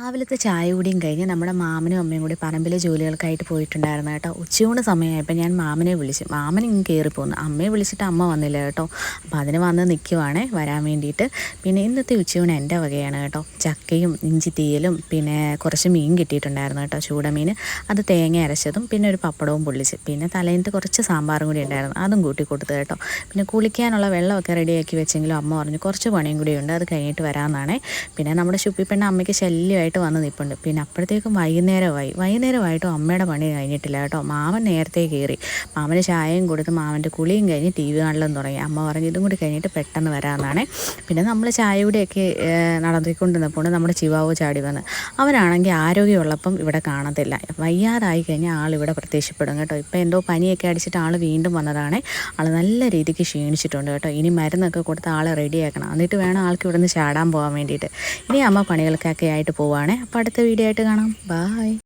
രാവിലത്തെ ചായ കുടിയും കഴിഞ്ഞ് നമ്മുടെ മാമനും അമ്മയും കൂടി പറമ്പിലെ ജോലികൾക്കായിട്ട് പോയിട്ടുണ്ടായിരുന്നു കേട്ടോ. ഉച്ചയൂണ് സമയമായപ്പോൾ ഞാൻ മാമനെ വിളിച്ചു. മാമൻ ഇങ്ങ് കയറിപ്പോന്നു. അമ്മയെ വിളിച്ചിട്ട് അമ്മ വന്നില്ല കേട്ടോ. അപ്പോൾ അതിന് വന്ന് നിൽക്കുവാണേ വരാൻ വേണ്ടിയിട്ട്. പിന്നെ ഇന്നത്തെ ഉച്ചയൂണ് എൻ്റെ വകയാണ് കേട്ടോ. ചക്കയും ഇഞ്ചി തീയലും പിന്നെ കുറച്ച് മീൻ കിട്ടിയിട്ടുണ്ടായിരുന്നു കേട്ടോ, ചൂടമീൻ. അത് തേങ്ങ അരച്ചതും പിന്നെ ഒരു പപ്പടവും പൊള്ളിച്ച്, പിന്നെ തലേന്നത്തെ കുറച്ച് സാമ്പാറും കൂടി ഉണ്ടായിരുന്നു, അതും കൂട്ടി കൊടുത്തു കേട്ടോ. പിന്നെ കുളിക്കാനുള്ള വെള്ളമൊക്കെ റെഡിയാക്കി വെച്ചെങ്കിലും അമ്മ പറഞ്ഞു കുറച്ച് പണിയും കൂടിയുണ്ട്, അത് കഴിഞ്ഞിട്ട് വരാമെന്നാണേ. പിന്നെ നമ്മുടെ ശുപ്പിപ്പെണ്ണ അമ്മയ്ക്ക് ശല്യമായിട്ട് വന്ന് നിൽപ്പുണ്ട്. പിന്നെ അപ്പോഴത്തേക്കും വൈകുന്നേരമായിട്ടും അമ്മയുടെ പണി കഴിഞ്ഞിട്ടില്ല കേട്ടോ. മാമൻ നേരത്തെ കയറി. മാമന് ചായയും കൊടുത്ത് മാമൻ്റെ കുളിയും കഴിഞ്ഞ് ടി വി കാണലും തുടങ്ങി. അമ്മ പറഞ്ഞു ഇതും കൂടി കഴിഞ്ഞിട്ട് പെട്ടെന്ന് വരാമെന്നാണ്. പിന്നെ നമ്മൾ ചായ കൂടിയൊക്കെ നടത്തിക്കൊണ്ട് നിൽപ്പുണ്ട് നമ്മുടെ ചിവാവ് ചാടി വന്ന്. അവനാണെങ്കിൽ ആരോഗ്യമുള്ളപ്പം ഇവിടെ കാണത്തില്ല, വയ്യാതായി കഴിഞ്ഞാൽ ആളിവിടെ പ്രത്യക്ഷപ്പെടും കേട്ടോ. ഇപ്പം എന്തോ പനിയൊക്കെ അടിച്ചിട്ട് ആൾ വീണ്ടും വന്നതാണ്. ആൾ നല്ല രീതിക്ക് ക്ഷീണിച്ചിട്ടുണ്ട് കേട്ടോ. ഇനി മരുന്നൊക്കെ കൊടുത്ത് ആളെ റെഡിയാക്കണം, എന്നിട്ട് വേണം ആൾക്ക് ഇവിടെ നിന്ന് ചാടാൻ പോകാൻ വേണ്ടിയിട്ട്. ഇനി അമ്മ പണികൾക്കൊക്കെ ആയിട്ട് പോവുകയാണേ. അപ്പോൾ അടുത്ത വീഡിയോ ആയിട്ട് കാണാം. ബായ്.